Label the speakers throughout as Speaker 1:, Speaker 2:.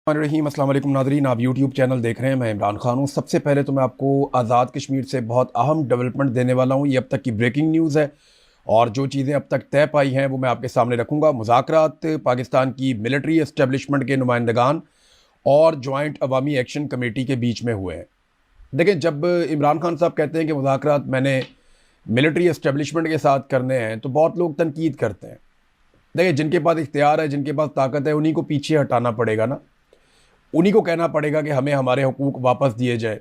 Speaker 1: रहीम अस्सलाम वालेकुम नादरीन, आप यूट्यूब चैनल देख रहे हैं। मैं इमरान खान हूँ। सबसे पहले तो मैं आपको आज़ाद कश्मीर से बहुत अहम डेवलपमेंट देने वाला हूँ। ये अब तक की ब्रेकिंग न्यूज़ है और जो चीज़ें अब तक तय पाई हैं वो मैं आपके सामने रखूँगा। मुज़ाकरात पाकिस्तान की मिलिट्री इस्टेब्लिशमेंट के नुमाइंदगान और जॉइंट अवामी एक्शन कमेटी के बीच में हुए हैं। देखिए, जब इमरान खान साहब कहते हैं कि मुज़ाकरात मैंने मिलिट्री इस्टेब्लिशमेंट के साथ करने हैं तो बहुत लोग तनकीद करते हैं। देखिए, जिनके पास इख्तियार है, जिनके पास ताकत है, उन्हीं को पीछे हटाना पड़ेगा ना। उन्हीं को कहना पड़ेगा कि हमें हमारे हकूक़ वापस दिए जाए।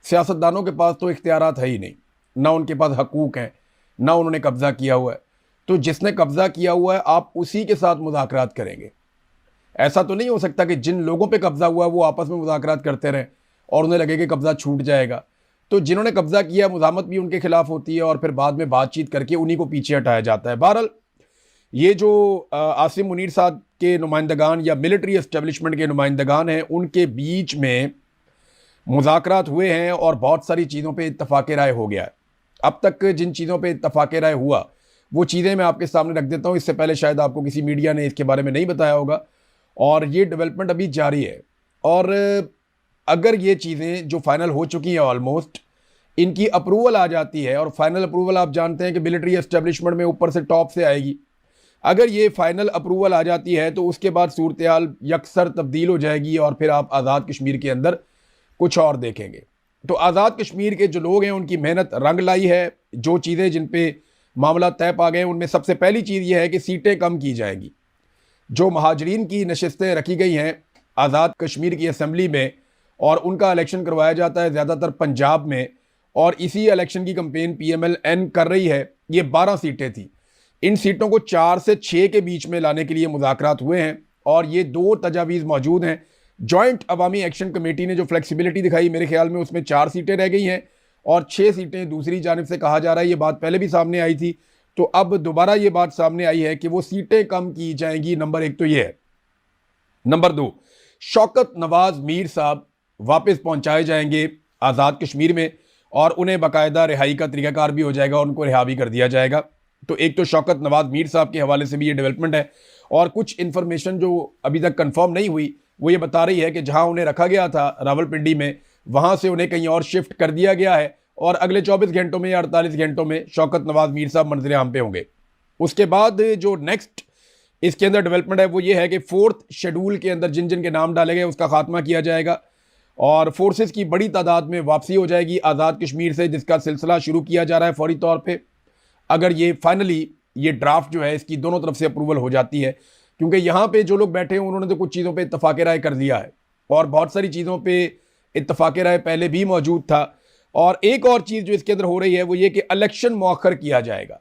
Speaker 1: सियासतदानों के पास तो इख्तियारात है ही नहीं, ना उनके पास हकूक़ हैं, ना उन्होंने कब्ज़ा किया हुआ है। तो जिसने कब्ज़ा किया हुआ है आप उसी के साथ मुज़ाकरात करेंगे। ऐसा तो नहीं हो सकता कि जिन लोगों पे कब्ज़ा हुआ है वो आपस में मुज़ाकरात करते रहें और उन्हें लगे कि कब्ज़ा छूट जाएगा। तो जिन्होंने कब्ज़ा किया मुज़ामत भी उनके खिलाफ होती है और फिर बाद में बातचीत करके उन्हीं को पीछे हटाया जाता है। बहरहाल, ये जो आसिम मुनीर साहब के नुमाइंदगान या मिलिट्री इस्टेब्लिशमेंट के नुमाइंदगान हैं, उनके बीच में मुज़ाकरात हुए हैं और बहुत सारी चीज़ों पे इत्तफ़ाक़ राय हो गया है। अब तक जिन चीज़ों पे इत्तफ़ाक़ राय हुआ वो चीज़ें मैं आपके सामने रख देता हूँ। इससे पहले शायद आपको किसी मीडिया ने इसके बारे में नहीं बताया होगा और ये डेवलपमेंट अभी जारी है। और अगर ये चीज़ें जो फाइनल हो चुकी हैं ऑलमोस्ट, इनकी अप्रूवल आ जाती है और फाइनल अप्रूवल आप जानते हैं कि मिलिट्री इस्टेब्लिशमेंट में ऊपर से टॉप से आएगी। अगर ये फाइनल अप्रूवल आ जाती है तो उसके बाद सूरत हाल यकसर तब्दील हो जाएगी और फिर आप आज़ाद कश्मीर के अंदर कुछ और देखेंगे। तो आज़ाद कश्मीर के जो लोग हैं उनकी मेहनत रंग लाई है। जो चीज़ें जिन पे मामला तय पा गए उनमें सबसे पहली चीज़ ये है कि सीटें कम की जाएंगी। जो महाजरीन की नशस्तें रखी गई हैं आज़ाद कश्मीर की असम्बली में और उनका इलेक्शन करवाया जाता है ज़्यादातर पंजाब में, और इसी इलेक्शन की कंपेन PMLN कर रही है। ये 12 सीटें थी। इन सीटों को 4 से 6 के बीच में लाने के लिए मुज़ाकरात हुए हैं और ये 2 तजावीज़ मौजूद हैं। जॉइंट अवामी एक्शन कमेटी ने जो फ्लेक्सिबिलिटी दिखाई, मेरे ख्याल में उसमें 4 सीटें रह गई हैं और 6 सीटें दूसरी जानिब से कहा जा रहा है। ये बात पहले भी सामने आई थी, तो अब दोबारा ये बात सामने आई है कि वो सीटें कम की जाएंगी। नंबर 1 तो ये है। नंबर 2, शौकत नवाज मीर साहब वापस पहुंचाए जाएंगे आज़ाद कश्मीर में और उन्हें बाकायदा रिहाई का तरीकाकार भी हो जाएगा और उनको रिहा भी कर दिया जाएगा। तो एक तो शौकत नवाज मीर साहब के हवाले से भी ये डेवलपमेंट है। और कुछ इन्फॉर्मेशन जो अभी तक कंफर्म नहीं हुई वो ये बता रही है कि जहां उन्हें रखा गया था रावलपिंडी में, वहां से उन्हें कहीं और शिफ्ट कर दिया गया है और अगले 24 घंटों में या 48 घंटों में शौकत नवाज मीर साहब मंजर आम पे होंगे। उसके बाद जो नेक्स्ट इसके अंदर डेवलपमेंट है वो ये है कि 4th शेड्यूल के अंदर जिन जिन के नाम डाले गए उसका खात्मा किया जाएगा और फोर्सेस की बड़ी तादाद में वापसी हो जाएगी आज़ाद कश्मीर से, जिसका सिलसिला शुरू किया जा रहा है फौरी तौर पर। अगर ये फाइनली ये ड्राफ्ट जो है इसकी दोनों तरफ से अप्रूवल हो जाती है, क्योंकि यहाँ पे जो लोग बैठे हैं उन्होंने तो कुछ चीज़ों पे इत्तफाक राय कर दिया है और बहुत सारी चीज़ों पे इत्तफाक राय पहले भी मौजूद था। और एक और चीज़ जो इसके अंदर हो रही है वो ये कि इलेक्शन मौखर किया जाएगा।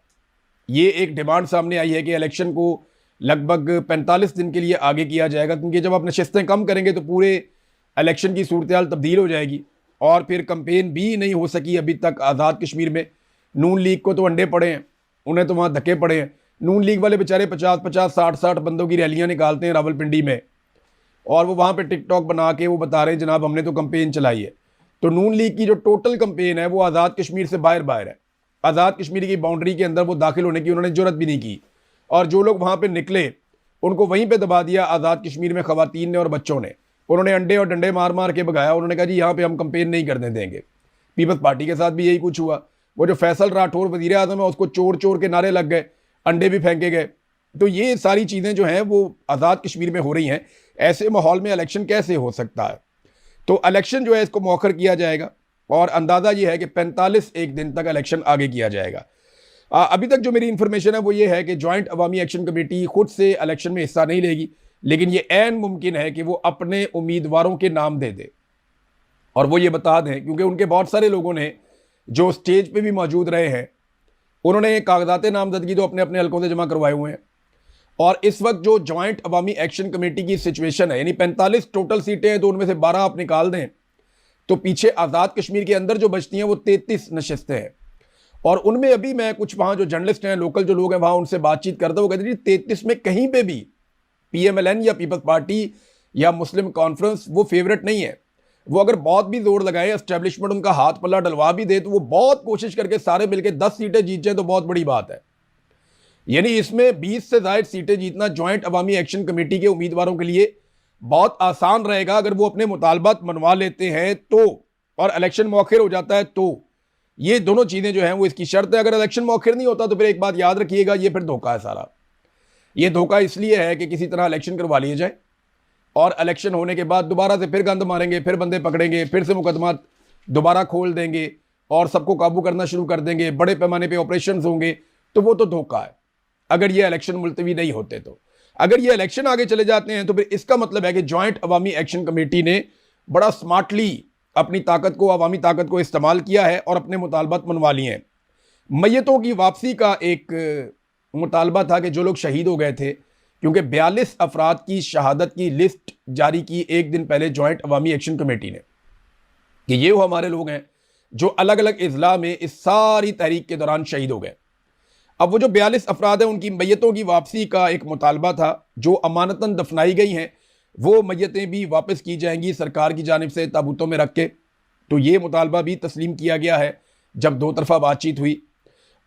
Speaker 1: ये एक डिमांड सामने आई है कि इलेक्शन को लगभग 45 दिन के लिए आगे किया जाएगा, क्योंकि जब आप नशस्तें कम करेंगे तो पूरे इलेक्शन की सूरत हाल तब्दील हो जाएगी और फिर कंपेन भी नहीं हो सकी अभी तक आज़ाद कश्मीर में। नून लीग को तो अंडे पड़े हैं, उन्हें तो वहाँ धक्के पड़े हैं। नून लीग वाले बेचारे 50-50, 60-60 बंदों की रैलियाँ निकालते हैं रावलपिंडी में और वो वहाँ पे टिकटॉक बना के वो बता रहे हैं जनाब हमने तो कंपेन चलाई है। तो नून लीग की जो टोटल कंपेन है वो आज़ाद कश्मीर से बाहर बाहर है। आज़ाद कश्मीर की बाउंड्री के अंदर वो दाखिल होने की उन्होंने जरूरत भी नहीं की और जो लोग वहाँ पर निकले उनको वहीं पर दबा दिया आज़ाद कश्मीर में ख़वातीन ने और बच्चों ने। उन्होंने अंडे और डंडे मार मार के भगाया। उन्होंने कहा जी यहाँ पर हम कंपेन नहीं करने देंगे। पीपल्स पार्टी के साथ भी यही कुछ हुआ। वो जो फैसल राठौर वज़ीर आज़म है उसको चोर चोर के नारे लग गए, अंडे भी फेंके गए। तो ये सारी चीज़ें जो हैं वो आज़ाद कश्मीर में हो रही हैं। ऐसे माहौल में इलेक्शन कैसे हो सकता है? तो इलेक्शन जो है इसको मौखर किया जाएगा और अंदाज़ा ये है कि 45 एक दिन तक इलेक्शन आगे किया जाएगा। अभी तक जो मेरी इंफॉर्मेशन है वो ये है कि जॉइंट अवामी एक्शन कमेटी खुद से इलेक्शन में हिस्सा नहीं लेगी, लेकिन ये ऐन मुमकिन है कि वो अपने उम्मीदवारों के नाम दे दे और वो ये बता दें, क्योंकि उनके बहुत सारे लोगों ने जो स्टेज पे भी मौजूद रहे हैं उन्होंने कागजात नामजदगी तो अपने अपने हलकों से जमा करवाए हुए हैं। और इस वक्त जो जॉइंट अवामी एक्शन कमेटी की सिचुएशन है, यानी 45 टोटल सीटें हैं तो उनमें से 12 आप निकाल दें तो पीछे आज़ाद कश्मीर के अंदर जो बचती हैं वो 33 नशस्तें हैं। और उनमें अभी मैं कुछ वहाँ जो जर्नलिस्ट हैं, लोकल जो लोग हैं वहाँ उनसे बातचीत करता हूँ, वो कहते हैं 33 में कहीं पर भी PMLN या पीपल्स पार्टी या मुस्लिम कॉन्फ्रेंस वो फेवरेट नहीं है। वो अगर बहुत भी जोर लगाए, एस्टेब्लिशमेंट उनका हाथ पल्ला डलवा भी दे तो वो बहुत कोशिश करके सारे मिलकर 10 सीटें जीत जाए तो बहुत बड़ी बात है। यानी इसमें 20 से ज़ायद सीटें जीतना जॉइंट अवामी एक्शन कमेटी के उम्मीदवारों के लिए बहुत आसान रहेगा अगर वो अपने मुतालबात मनवा लेते हैं तो, और इलेक्शन मौखिर हो जाता है तो। ये दोनों चीजें जो हैं वो इसकी शर्त है। अगर इलेक्शन मौखिर नहीं होता तो फिर एक बात याद रखिएगा, ये फिर धोखा है सारा। ये धोखा इसलिए है कि किसी तरह इलेक्शन करवा लिए जाए और इलेक्शन होने के बाद दोबारा से फिर गंद मारेंगे, फिर बंदे पकड़ेंगे, फिर से मुकदमा दोबारा खोल देंगे और सबको काबू करना शुरू कर देंगे, बड़े पैमाने पे ऑपरेशंस होंगे। तो वो तो धोखा है अगर ये इलेक्शन मुलतवी नहीं होते तो। अगर ये इलेक्शन आगे चले जाते हैं तो फिर इसका मतलब है कि जॉइंट अवामी एक्शन कमेटी ने बड़ा स्मार्टली अपनी ताकत को, अवामी ताकत को इस्तेमाल किया है और अपने मुतालबात मनवा लिए हैं। मैयतों की वापसी का एक मुतालबा था कि जो लोग शहीद हो गए थे, क्योंकि 42 अफराद की शहादत की लिस्ट जारी की एक दिन पहले जॉइंट अवामी एक्शन कमेटी ने कि ये वो हमारे लोग हैं जो अलग अलग इजला में इस सारी तहरीक के दौरान शहीद हो गए। अब वो जो 42 अफराद हैं उनकी मैयतों की वापसी का एक मुतालबा था। जो अमानतन दफनाई गई हैं वो मैयतें भी वापस की जाएंगी सरकार की जानिब से ताबूतों में रख के। तो ये मुतालबा भी तस्लीम किया गया है जब दो तरफा बातचीत हुई।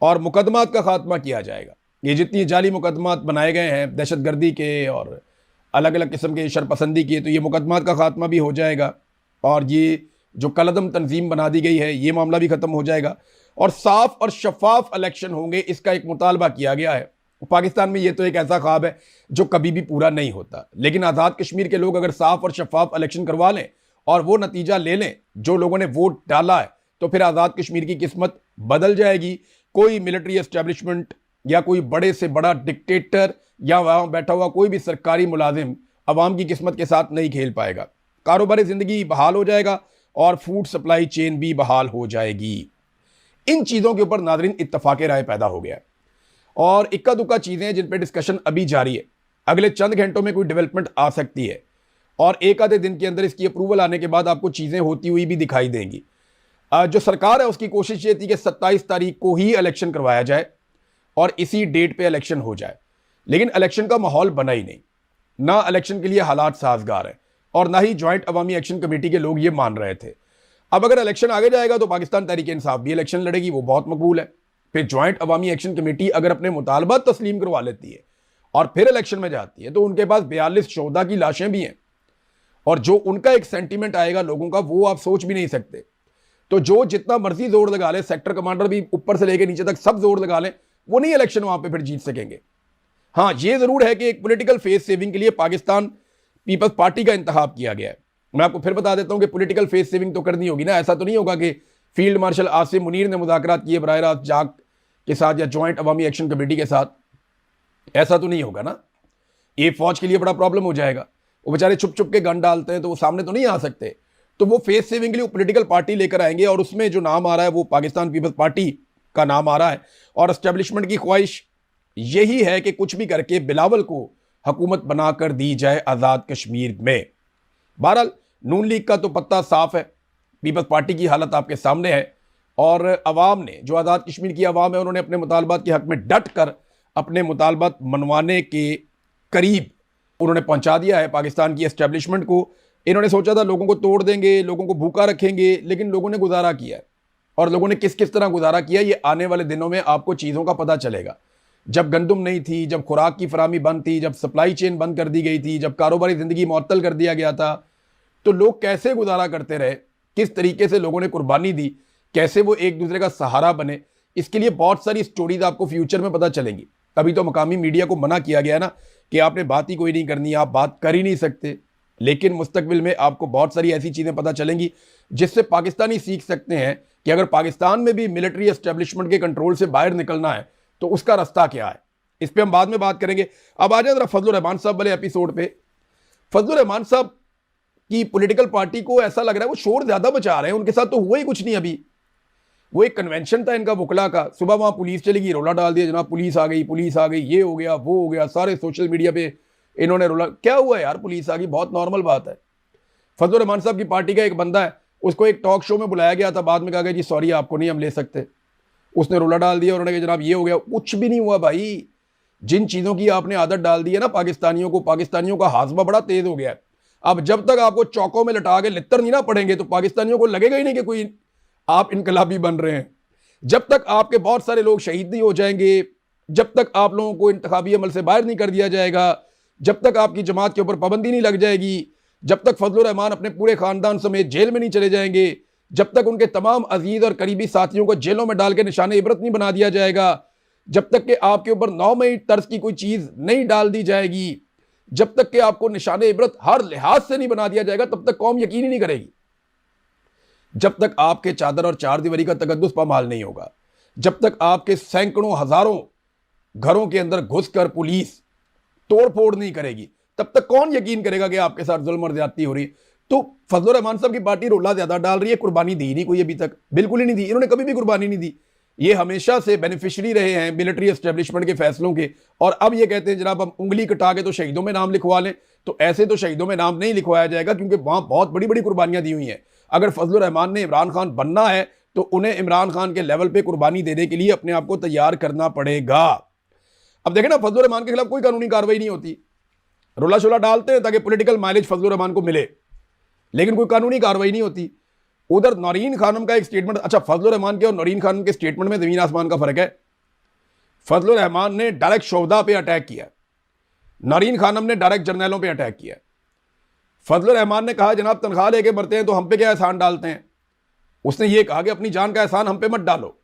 Speaker 1: और मुकदमात का खात्मा किया जाएगा। ये जितनी जाली मुकदमात बनाए गए हैं दहशतगर्दी के और अलग अलग किस्म के शरपसंदी के, तो ये मुकदमात का खात्मा भी हो जाएगा और ये जो कलदम तंजीम बना दी गई है ये मामला भी ख़त्म हो जाएगा और साफ और शफाफ इलेक्शन होंगे, इसका एक मुतालबा किया गया है। पाकिस्तान में ये तो एक ऐसा ख्वाब है जो कभी भी पूरा नहीं होता, लेकिन आज़ाद कश्मीर के लोग अगर साफ और शफाफ इलेक्शन करवा लें और वो नतीजा ले लें जो लोगों ने वोट डाला है, तो फिर आज़ाद कश्मीर की किस्मत बदल जाएगी। कोई मिलिट्री एस्टेब्लिशमेंट या कोई बड़े से बड़ा डिक्टेटर या वहाँ बैठा हुआ कोई भी सरकारी मुलाजिम अवाम की किस्मत के साथ नहीं खेल पाएगा। कारोबारी ज़िंदगी बहाल हो जाएगा और फूड सप्लाई चेन भी बहाल हो जाएगी। इन चीज़ों के ऊपर नाज़रीन इत्तफाक़ राय पैदा हो गया है और इक्का दुक्का चीज़ें जिन पर डिस्कशन अभी जारी है। अगले चंद घंटों में कोई डेवलपमेंट आ सकती है और एक आधे दिन के अंदर इसकी अप्रूवल आने के बाद आपको चीज़ें होती हुई भी दिखाई देंगी। जो सरकार है उसकी कोशिश ये थी कि 27 तारीख को ही इलेक्शन करवाया जाए और इसी डेट पे इलेक्शन हो जाए, लेकिन इलेक्शन का माहौल बना ही नहीं। ना इलेक्शन के लिए हालात साजगार है और ना ही जॉइंट अवामी एक्शन कमेटी के लोग ये मान रहे थे। अब अगर इलेक्शन आगे जाएगा तो पाकिस्तान तहरीक इंसाफ भी इलेक्शन लड़ेगी, वो बहुत मकबूल है। फिर जॉइंट अवामी एक्शन कमेटी अगर अपने मुतालबात तस्लीम करवा लेती है और फिर इलेक्शन में जाती है तो उनके पास 42 शोहदा की लाशें भी हैं और जो उनका एक सेंटीमेंट आएगा लोगों का वो आप सोच भी नहीं सकते। तो जो जितना मर्जी जोर लगा ले, सेक्टर कमांडर भी ऊपर से लेकर नीचे तक सब जोर लगा लें, वो नहीं इलेक्शन वहां पे फिर जीत सकेंगे। हाँ, ये जरूर है कि एक पॉलिटिकल फेस सेविंग के लिए पाकिस्तान पीपल्स पार्टी का इंतखाब किया गया है। मैं आपको फिर बता देता हूं कि पॉलिटिकल फेस सेविंग तो करनी होगी ना। ऐसा तो नहीं होगा कि फील्ड मार्शल आसिम मुनीर ने मुज़ाकरात किए बराह रास्त जाक के साथ या जॉइंट अवामी एक्शन कमेटी के साथ, ऐसा तो नहीं होगा ना। ये फौज के लिए बड़ा प्रॉब्लम हो जाएगा। वो बेचारे छुप छुप के गन डालते हैं तो वो सामने तो नहीं आ सकते। तो वो फेस सेविंग के लिए पॉलिटिकल पार्टी लेकर आएंगे और उसमें जो नाम आ रहा है वो पाकिस्तान पीपल्स पार्टी का नाम आ रहा है और एस्टेब्लिशमेंट की ख्वाहिश यही है कि कुछ भी करके बिलावल को हुकूमत बनाकर दी जाए आज़ाद कश्मीर में। बहरहाल नून लीग का तो पत्ता साफ है, पीपल्स पार्टी की हालत आपके सामने है और अवाम ने, जो आज़ाद कश्मीर की अवाम है, उन्होंने अपने मुतालबात के हक में डट कर अपने मुतालबात मनवाने के करीब उन्होंने पहुंचा दिया है पाकिस्तान की एस्टेब्लिशमेंट को। इन्होंने सोचा था लोगों को तोड़ देंगे, लोगों को भूखा रखेंगे, लेकिन लोगों ने गुजारा किया है और लोगों ने किस किस तरह गुजारा किया ये आने वाले दिनों में आपको चीज़ों का पता चलेगा। जब गंदुम नहीं थी, जब खुराक की फरामी बंद थी, जब सप्लाई चेन बंद कर दी गई थी, जब कारोबारी ज़िंदगी मुअत्तल कर दिया गया था, तो लोग कैसे गुजारा करते रहे, किस तरीके से लोगों ने कुर्बानी दी, कैसे वो एक दूसरे का सहारा बने, इसके लिए बहुत सारी स्टोरीज आपको फ्यूचर में पता चलेंगी। अभी तो मकामी मीडिया को मना किया गया ना कि आपने बात ही कोई नहीं करनी, आप बात कर ही नहीं सकते, लेकिन मुस्तकबिल में आपको बहुत सारी ऐसी चीज़ें पता चलेंगी जिससे पाकिस्तानी सीख सकते हैं कि अगर पाकिस्तान में भी मिलिट्री एस्टेब्लिशमेंट के कंट्रोल से बाहर निकलना है तो उसका रास्ता क्या है। इस पर हम बाद में बात करेंगे। अब आ जाए जरा फजलुर रहमान साहब वाले एपिसोड पे। फजलुर रहमान साहब की पॉलिटिकल पार्टी को ऐसा लग रहा है वो शोर ज्यादा मचा रहे हैं, उनके साथ तो हुआ ही कुछ नहीं। अभी वो एक कन्वेंशन था इनका वकला का, सुबह वहां पुलिस चली गई, रोला डाल दिया, जनाब पुलिस आ गई, ये हो गया वो हो गया, सारे सोशल मीडिया पे इन्होंने रोला। क्या हुआ यार, पुलिस आ गई, बहुत नॉर्मल बात है। फजलुर रहमान साहब की पार्टी का एक बंदा है, उसको एक टॉक शो में बुलाया गया था, बाद में कहा गया जी सॉरी आपको नहीं हम ले सकते। उसने रोला डाल दिया, उन्होंने कहा जनाब ये हो गया। कुछ भी नहीं हुआ भाई। जिन चीज़ों की आपने आदत डाल दी है ना पाकिस्तानियों को, पाकिस्तानियों का हाजमा बड़ा तेज हो गया है। अब जब तक आपको चौकों में लटा के लित्तर नहीं ना पड़ेंगे तो पाकिस्तानियों को लगेगा ही नहीं कि कोई आप इनकलाबी बन रहे हैं। जब तक आपके बहुत सारे लोग शहीद नहीं हो जाएंगे, जब तक आप लोगों को इंतखाबी अमल से बाहर नहीं कर दिया जाएगा, जब तक आपकी जमात के ऊपर पाबंदी नहीं लग जाएगी, जब तक फजलुर रहमान अपने पूरे खानदान समेत जेल में नहीं चले जाएंगे, जब तक उनके तमाम अजीज और करीबी साथियों को जेलों में डाल के निशान इबरत नहीं बना दिया जाएगा, जब तक कि आपके ऊपर 9 मई तर्ज की कोई चीज नहीं डाल दी जाएगी, जब तक कि आपको निशान इबरत हर लिहाज से नहीं बना दिया जाएगा, तब तक कौम यकीन ही नहीं करेगी। जब तक आपके चादर और चार दीवारी का तकद्दुस पामाल नहीं होगा, जब तक आपके सैकड़ों हजारों घरों के अंदर घुसकर पुलिस तोड़ फोड़ नहीं करेगी, तब तक कौन यकीन करेगा कि आपके साथ जुल्म और ज्यादती हो रही। तो फजलुर रहमान साहब की पार्टी रोला ज्यादा डाल रही है, कुर्बानी दी नहीं कोई अभी तक, बिल्कुल ही नहीं दी, इन्होंने कभी भी कुर्बानी नहीं दी। ये हमेशा से बेनिफिशियरी रहे हैं मिलिट्री एस्टेब्लिशमेंट के फैसलों के, और अब ये कहते हैं जनाब हम उंगली कटा के तो शहीदों में नाम लिखवा लें। तो ऐसे तो शहीदों में नाम नहीं लिखवाया जाएगा, क्योंकि वहां बहुत बड़ी बड़ी कुर्बानियां दी हुई हैं। अगर फजलुर रहमान ने इमरान खान बनना है तो उन्हें इमरान खान के लेवल पे कुर्बानी देने के लिए अपने आप को तैयार करना पड़ेगा। अब देखें ना, फजलुर रहमान के खिलाफ कोई कानूनी कार्रवाई नहीं होती, रोला शोला डालते हैं ताकि पॉलिटिकल माइलेज फजलुर रहमान को मिले, लेकिन कोई कानूनी कार्रवाई नहीं होती। उधर नौरीन खानम का एक स्टेटमेंट, अच्छा फजलुर रहमान के और नौरीन खानम के स्टेटमेंट में जमीन आसमान का फर्क है। फजलुर रहमान ने डायरेक्ट शोहदा पे अटैक किया, नौरीन खानम ने डायरेक्ट जर्नैलों पे अटैक किया। फजलुर रहमान ने कहा जनाब तनख्वाह लेके मरते हैं तो हम पे क्या एहसान डालते हैं, उसने ये कहा कि अपनी जान का एहसान हम पे मत डालो।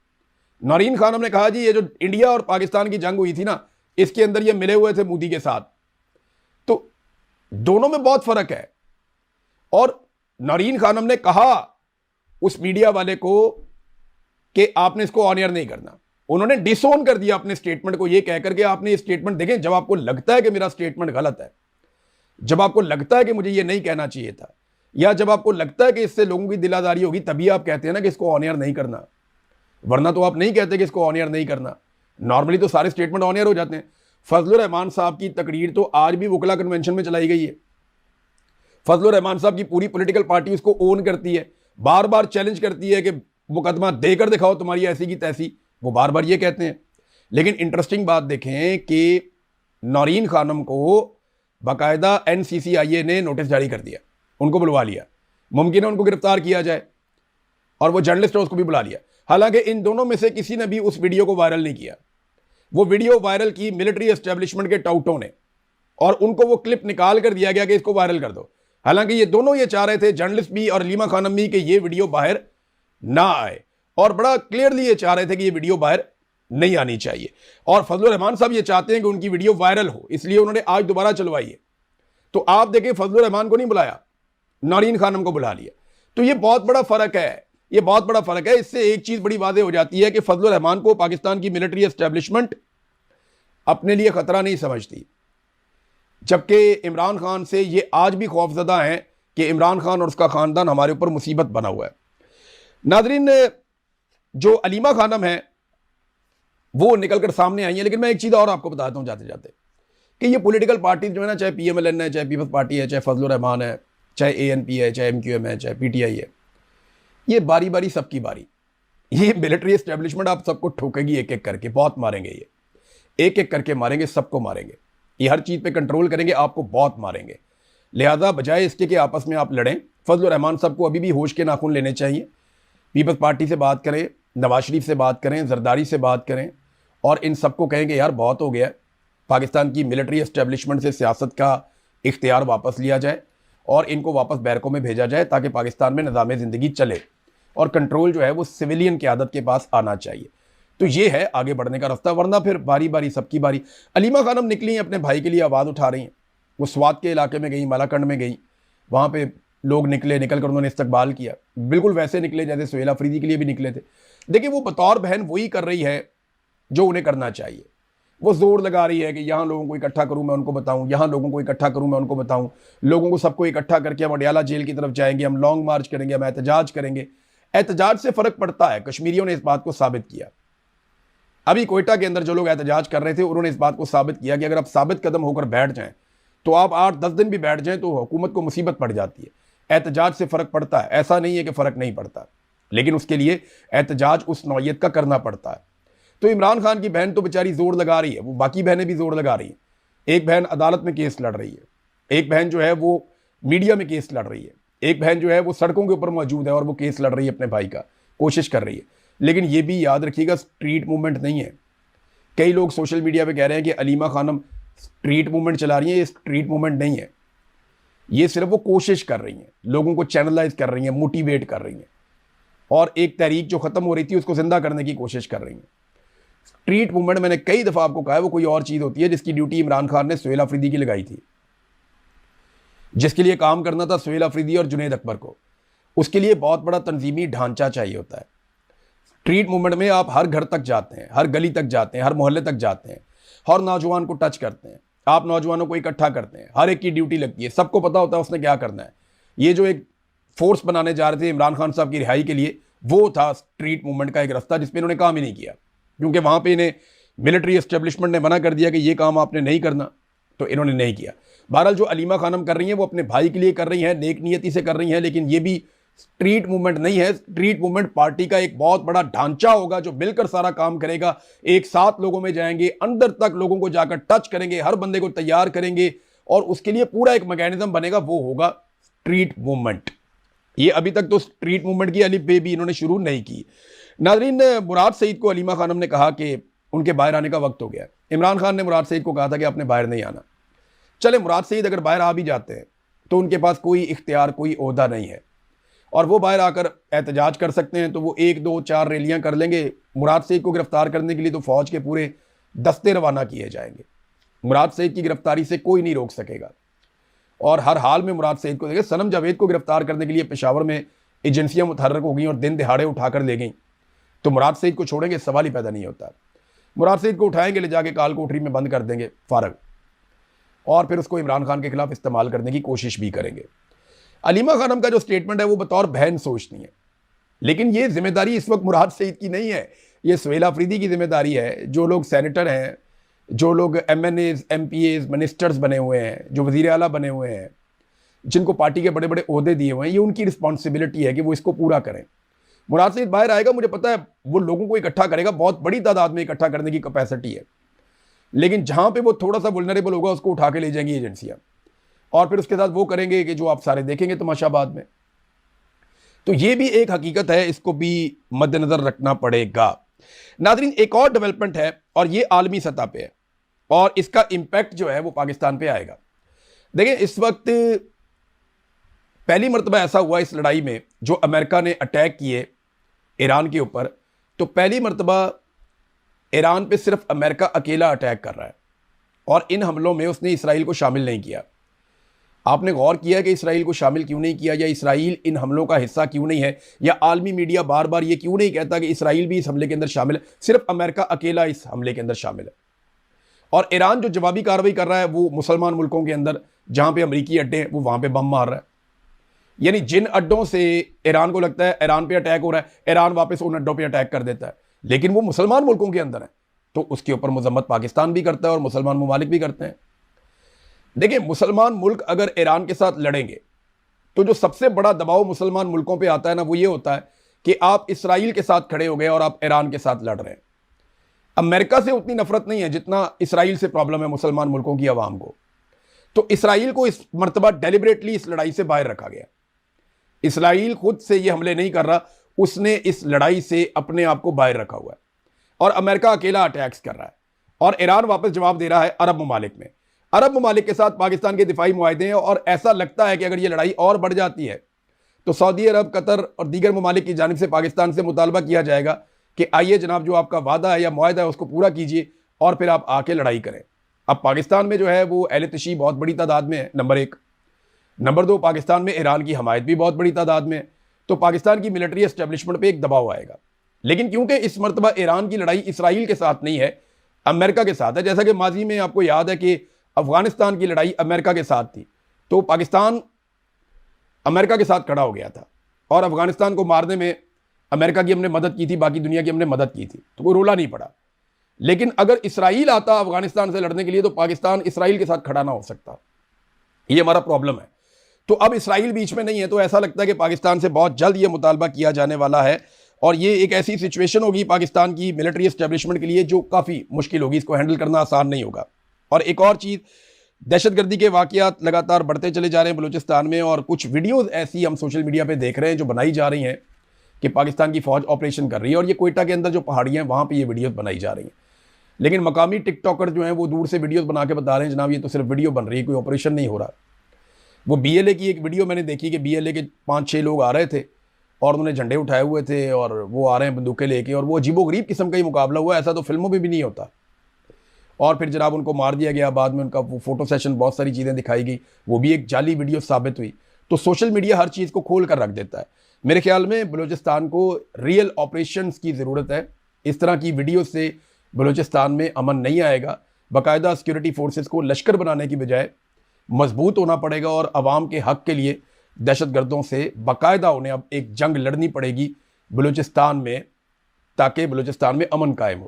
Speaker 1: नौरीन खानम ने कहा जी ये जो इंडिया और पाकिस्तान की जंग हुई थी ना, इसके अंदर ये मिले हुए थे मोदी के साथ। तो दोनों में बहुत फर्क है। और नौरीन खानम ने कहा उस मीडिया वाले को कि आपने इसको ऑन एयर नहीं करना, उन्होंने डिसोन कर दिया अपने स्टेटमेंट को, यह कहकर के आपने ये स्टेटमेंट देखें, जब आपको लगता है कि मेरा स्टेटमेंट गलत है, जब आपको लगता है कि मुझे ये नहीं कहना चाहिए था, या जब आपको लगता है कि इससे लोगों की दिल आजारी होगी, तभी आप कहते हैं ना कि इसको ऑन एयर नहीं करना, वरना तो आप नहीं कहते कि इसको ऑन एयर नहीं करना। नॉर्मली तो सारे स्टेटमेंट ऑन एयर हो जाते हैं। फजलुर रहमान साहब की तकरीर तो आज भी वकला कन्वेंशन में चलाई गई है। फजलुर रहमान साहब की पूरी पॉलिटिकल पार्टी उसको ओन करती है, बार बार चैलेंज करती है कि मुकदमा देकर दिखाओ तुम्हारी ऐसी की तैसी, वो बार बार ये कहते हैं। लेकिन इंटरेस्टिंग बात देखें कि नौरीन खानम को बाकायदा NCCIA ने नोटिस जारी कर दिया, उनको बुलवा लिया, मुमकिन है उनको गिरफ्तार किया जाए, और वो जर्नलिस्ट है उसको भी बुला लिया। हालांकि इन दोनों में से किसी ने भी उस वीडियो को वायरल नहीं किया। वो वीडियो वायरल की मिलिट्री एस्टेब्लिशमेंट के टाउटों ने, और उनको वो क्लिप निकाल कर दिया गया कि इसको वायरल कर दो। हालांकि ये दोनों ये चाह रहे थे, जर्नलिस्ट भी और अलीमा खानम भी, कि ये वीडियो बाहर ना आए, और बड़ा क्लियरली ये चाह रहे थे कि ये वीडियो बाहर नहीं आनी चाहिए। और फजलुर रहमान साहब ये चाहते हैं कि उनकी वीडियो वायरल हो, इसलिए उन्होंने आज दोबारा चलवाई है। तो आप देखें, फजलुर रहमान को नहीं बुलाया, नौरीन खानम को बुला लिया। तो ये बहुत बड़ा फर्क है, ये बहुत बड़ा फर्क है। इससे एक चीज बड़ी वाज़ेह हो जाती है कि फजलुर रहमान को पाकिस्तान की मिलिट्री एस्टेब्लिशमेंट अपने लिए खतरा नहीं समझती, जबकि इमरान खान से ये आज भी खौफजदा हैं कि इमरान खान और उसका खानदान हमारे ऊपर मुसीबत बना हुआ है। नाजरीन, जो अलीमा खानम है वो निकल कर सामने आई है। लेकिन मैं एक चीज़ और आपको बताता हूँ जाते जाते, कि ये पॉलिटिकल पार्टी जो है ना, चाहे PMLN है, चाहे पीपल्स पार्टी है, चाहे फजलुर रहमान है, चाहे ANP है, चाहे MQM है, चाहे PTI है, ये बारी बारी सबकी बारी, ये मिलिट्री एस्टेब्लिशमेंट आप सबको ठोकेगी एक एक करके, बहुत मारेंगे, ये एक एक करके मारेंगे, सबको मारेंगे, ये हर चीज़ पे कंट्रोल करेंगे, आपको बहुत मारेंगे। लिहाजा बजाय इसके कि आपस में आप लड़ें, फजलुर रहमान साहब को अभी भी होश के नाखून लेने चाहिए। पीपल्स पार्टी से बात करें, नवाज शरीफ से बात करें, जरदारी से बात करें, और इन सबको कहेंगे यार बहुत हो गया, पाकिस्तान की मिलिट्री एस्टेब्लिशमेंट से सियासत का इख्तियार वापस लिया जाए और इनको वापस बैरकों में भेजा जाए, ताकि पाकिस्तान में निज़ाम ज़िंदगी चले और कंट्रोल जो है वो सिविलियन क़यादत के पास आना चाहिए। तो ये है आगे बढ़ने का रास्ता, वरना फिर बारी बारी सबकी बारी। अलीमा खानम निकली हैं, अपने भाई के लिए आवाज़ उठा रही हैं, वो स्वात के इलाके में गई, मालाकंड में गई, वहाँ पे लोग निकल कर उन्होंने इस्तकबाल किया, बिल्कुल वैसे निकले जैसे सुहेल अफरीदी के लिए भी निकले थे। देखिए, वो बतौर बहन वही कर रही है जो उन्हें करना चाहिए। वो जोर लगा रही है कि यहाँ लोगों को इकट्ठा करूँ मैं उनको बताऊँ, यहाँ लोगों को इकट्ठा करूँ मैं उनको बताऊँ, लोगों को सबको इकट्ठा करके हम अडयाला जेल की तरफ जाएंगे, हम लॉन्ग मार्च करेंगे, हम एहतजाज करेंगे। एहतजाज से फ़र्क पड़ता है, कश्मीरियों ने इस बात को साबित किया। अभी कोयटा के अंदर जो लोग एहतजाज कर रहे थे, उन्होंने इस बात को साबित किया कि अगर आप साबित कदम होकर बैठ जाएं, तो आप 8-10 दिन भी बैठ जाएं तो हुकूमत को मुसीबत पड़ जाती है। एहतजाज से फ़र्क पड़ता है, ऐसा नहीं है कि फ़र्क नहीं पड़ता, लेकिन उसके लिए एहतजाज उस नौइयत का करना पड़ता है। तो इमरान खान की बहन तो बेचारी जोर लगा रही है, वो बाकी बहनें भी जोर लगा रही हैं। एक बहन अदालत में केस लड़ रही है, एक बहन जो है वो मीडिया में केस लड़ रही है, एक बहन जो है वो सड़कों के ऊपर मौजूद है और वो केस लड़ रही है अपने भाई का, कोशिश कर रही है। लेकिन ये भी याद रखिएगा, स्ट्रीट मूवमेंट नहीं है। कई लोग सोशल मीडिया पे कह रहे हैं कि अलीमा खानम स्ट्रीट मूवमेंट चला रही हैं, ये स्ट्रीट मूवमेंट नहीं है, ये सिर्फ वो कोशिश कर रही हैं, लोगों को चैनलाइज कर रही हैं, मोटिवेट कर रही हैं, और एक तहरीक जो ख़त्म हो रही थी उसको जिंदा करने की कोशिश कर रही हैं। स्ट्रीट मूवमेंट मैंने कई दफ़ा आपको कहा है वो कोई और चीज़ होती है, जिसकी ड्यूटी इमरान खान ने सुहेल अफरीदी की लगाई थी, जिसके लिए काम करना था सुहेल अफरीदी और जुनैद अकबर को। उसके लिए बहुत बड़ा तंजीमी ढांचा चाहिए होता है। स्ट्रीट मूवमेंट में आप हर घर तक जाते हैं, हर गली तक जाते हैं, हर मोहल्ले तक जाते हैं, हर नौजवान को टच करते हैं, आप नौजवानों को इकट्ठा करते हैं, हर एक की ड्यूटी लगती है, सबको पता होता है उसने क्या करना है। ये जो एक फोर्स बनाने जा रहे थे इमरान खान साहब की रिहाई के लिए, वो था स्ट्रीट मूवमेंट का एक रास्ता, जिस पर इन्होंने काम ही नहीं किया, क्योंकि वहाँ पे इन्हें मिलिट्री एस्टेब्लिशमेंट ने मना कर दिया कि ये काम आपने नहीं करना, तो इन्होंने नहीं किया। बहरहाल जो अलीमा खानम कर रही हैं वो अपने भाई के लिए कर रही हैं, नेक नियति से कर रही हैं, लेकिन ये भी स्ट्रीट मूवमेंट नहीं है। स्ट्रीट मूवमेंट पार्टी का एक बहुत बड़ा ढांचा होगा जो मिलकर सारा काम करेगा, एक साथ लोगों में जाएंगे, अंदर तक लोगों को जाकर टच करेंगे, हर बंदे को तैयार करेंगे, और उसके लिए पूरा एक मैकेनिज्म बनेगा, वो होगा स्ट्रीट मूवमेंट। ये अभी तक तो स्ट्रीट मूवमेंट की अलिफ बे भी इन्होंने शुरू नहीं की। नाज़रीन, मुराद सईद को अलीमा खानम ने कहा कि उनके बाहर आने का वक्त हो गया। इमरान खान ने मुराद सईद को कहा था कि आपने बाहर नहीं आना। चले, मुराद सईद अगर बाहर आ भी जाते हैं तो उनके पास कोई इख्तियार, कोई ओहदा नहीं है, और वो बाहर आकर एहतजाज कर सकते हैं, तो वो 1 2 4 रैलियां कर लेंगे। मुराद सईद को गिरफ्तार करने के लिए तो फौज के पूरे दस्ते रवाना किए जाएंगे। मुराद सईद की गिरफ्तारी से कोई नहीं रोक सकेगा, और हर हाल में मुराद सईद को देखिए, सनम जावेद को गिरफ्तार करने के लिए पेशावर में एजेंसियां मुतहर्रक हो गई और दिन दिहाड़े उठाकर ले गई, तो मुराद सईद को छोड़ेंगे, सवाल ही पैदा नहीं होता। मुराद सईद को उठाएंगे, ले जाके काल कोठरी में बंद कर देंगे फारग, और फिर उसको इमरान खान के खिलाफ इस्तेमाल करने की कोशिश भी करेंगे। अलीमा खानम का जो स्टेटमेंट है वो बतौर बहन सोचती है, लेकिन ये जिम्मेदारी इस वक्त मुराद सईद की नहीं है, ये सुहेल अफरीदी की जिम्मेदारी है। जो लोग सेनेटर हैं, जो लोग MNAs, MPAs, मिनिस्टर्स बने हुए हैं, जो वज़ीर आला बने हुए हैं, जिनको पार्टी के बड़े बड़े ओहदे दिए हुए हैं, ये उनकी रिस्पॉन्सिबिलिटी है कि वो इसको पूरा करें। मुराद सईद बाहर आएगा, मुझे पता है वो लोगों को इकट्ठा करेगा, बहुत बड़ी तादाद में इकट्ठा करने की कैपेसिटी है, लेकिन जहां पे वो थोड़ा सा वुल्नरेबल होगा उसको उठा के ले जाएंगी एजेंसियां, और फिर उसके साथ वो करेंगे कि जो आप सारे देखेंगे तमाशा बाद में। तो ये भी एक हकीकत है, इसको भी मद्देनजर रखना पड़ेगा। नाज़रीन, एक और डेवलपमेंट है, और ये आलमी सतह पे है, और इसका इंपैक्ट जो है वो पाकिस्तान पे आएगा। देखिए, इस वक्त पहली मरतबा ऐसा हुआ इस लड़ाई में, जो अमेरिका ने अटैक किए ईरान के ऊपर, तो पहली मरतबा ईरान पे सिर्फ अमेरिका अकेला अटैक कर रहा है, और इन हमलों में उसने इसराइल को शामिल नहीं किया। आपने गौर किया कि इसराइल को शामिल क्यों नहीं किया, या इसराइल इन हमलों का हिस्सा क्यों नहीं है, या आलमी मीडिया बार बार ये क्यों नहीं कहता कि इसराइल भी इस हमले के अंदर शामिल है, सिर्फ अमेरिका अकेला इस हमले के अंदर शामिल है। और ईरान जो जवाबी कार्रवाई कर रहा है वो मुसलमान मुल्कों के अंदर, जहां पे अमरीकी अड्डे हैं, वो वहां पे बम मार रहा है। यानी जिन अड्डों से ईरान को लगता है ईरान पे अटैक हो रहा है, ईरान वापस उन अड्डों पे अटैक कर देता है, लेकिन वो मुसलमान मुल्कों के अंदर है, तो उसके ऊपर मजम्मत पाकिस्तान भी करता है और मुसलमान ममालिक भी करते हैं। देखिए, मुसलमान मुल्क अगर ईरान के साथ लड़ेंगे तो जो सबसे बड़ा दबाव मुसलमान मुल्कों पे आता है ना, वो ये होता है कि आप इसराइल के साथ खड़े हो गए और आप ईरान के साथ लड़ रहे हैं। अमेरिका से उतनी नफरत नहीं है जितना इसराइल से प्रॉब्लम है मुसलमान मुल्कों की आवाम को। तो इसराइल को इस मरतबा डेलिबरेटली इस लड़ाई से बाहर रखा गया। इसराइल खुद से ये हमले नहीं कर रहा, उसने इस लड़ाई से अपने आप को बाहर रखा हुआ है, और अमेरिका अकेला अटैक्स कर रहा है, और ईरान वापस जवाब दे रहा है अरब ममालिक में। अरब ममालिक के साथ पाकिस्तान के दिफाई मुआहदे हैं, और ऐसा लगता है कि अगर ये लड़ाई और बढ़ जाती है तो सऊदी अरब, कतर और दीगर ममालिक की जानिब से पाकिस्तान से मुतालबा किया जाएगा कि आइए जनाब, जो आपका वादा है या मुआहदा है उसको पूरा कीजिए, और फिर आप आके लड़ाई करें। अब पाकिस्तान में जो है वो अहले तशी बहुत बड़ी तादाद में है, नंबर 1। नंबर 2, पाकिस्तान में ईरान की हमायत भी बहुत बड़ी तादाद में है, तो पाकिस्तान की मिलिट्री एस्टेब्लिशमेंट पे एक दबाव आएगा। लेकिन क्योंकि इस मरतबा ईरान की लड़ाई इसराइल के साथ नहीं है, अमेरिका के साथ है, जैसा कि माजी में आपको याद है कि अफगानिस्तान की लड़ाई अमेरिका के साथ थी, तो पाकिस्तान अमेरिका के साथ खड़ा हो गया था, और अफगानिस्तान को मारने में अमेरिका की हमने मदद की थी, बाकी दुनिया की हमने मदद की थी, तो कोई रोला नहीं पड़ा। लेकिन अगर इसराइल आता अफगानिस्तान से लड़ने के लिए, तो पाकिस्तान इसराइल के साथ खड़ा ना हो सकता। ये हमारा प्रॉब्लम है। तो अब इसराइल बीच में नहीं है, तो ऐसा लगता है कि पाकिस्तान से बहुत जल्द ये मुतालबा किया जाने वाला है, और ये एक ऐसी सिचुएशन होगी पाकिस्तान की मिलिट्री एस्टेब्लिशमेंट के लिए जो काफ़ी मुश्किल होगी, इसको हैंडल करना आसान नहीं होगा। और एक और चीज़, दहशतगर्दी के वाक़यात लगातार बढ़ते चले जा रहे हैं बलूचिस्तान में, और कुछ वीडियोज़ ऐसी हम सोशल मीडिया पर देख रहे हैं जो बनाई जा रही हैं कि पाकिस्तान की फ़ौज ऑपरेशन कर रही है, और ये कोयटा के अंदर जो पहाड़ियाँ हैं वहाँ पर ये वीडियोज़ बनाई जा रही हैं। लेकिन मकामी टिकटॉकर जो हैं वो दूर से वीडियोस बना के बता रहे हैं जनाब ये तो सिर्फ वीडियो बन रही है, कोई ऑपरेशन नहीं हो रहा। वो बीएलए की एक वीडियो मैंने देखी कि बीएलए के 5-6 लोग आ रहे थे और उन्होंने झंडे उठाए हुए थे और वो आ रहे हैं बंदूकें लेके, और वो अजीबोगरीब किस्म का ही मुकाबला हुआ, ऐसा तो फिल्मों में भी नहीं होता। और फिर जनाब उनको मार दिया गया, बाद में उनका वो फोटो सेशन, बहुत सारी चीज़ें दिखाई गई, वो भी एक जाली वीडियो साबित हुई। तो सोशल मीडिया हर चीज़ को खोल कर रख देता है। मेरे ख्याल में बलूचिस्तान को रियल ऑपरेशंस की ज़रूरत है। इस तरह की वीडियो से बलूचिस्तान में अमन नहीं आएगा। बाकायदा सिक्योरिटी फोर्सेस को लश्कर बनाने की बजाय मजबूत होना पड़ेगा और आवाम के हक़ के लिए दहशतगर्दों से बाकायदा उन्हें अब एक जंग लड़नी पड़ेगी बलूचिस्तान में, ताकि बलूचिस्तान में अमन कायम हो।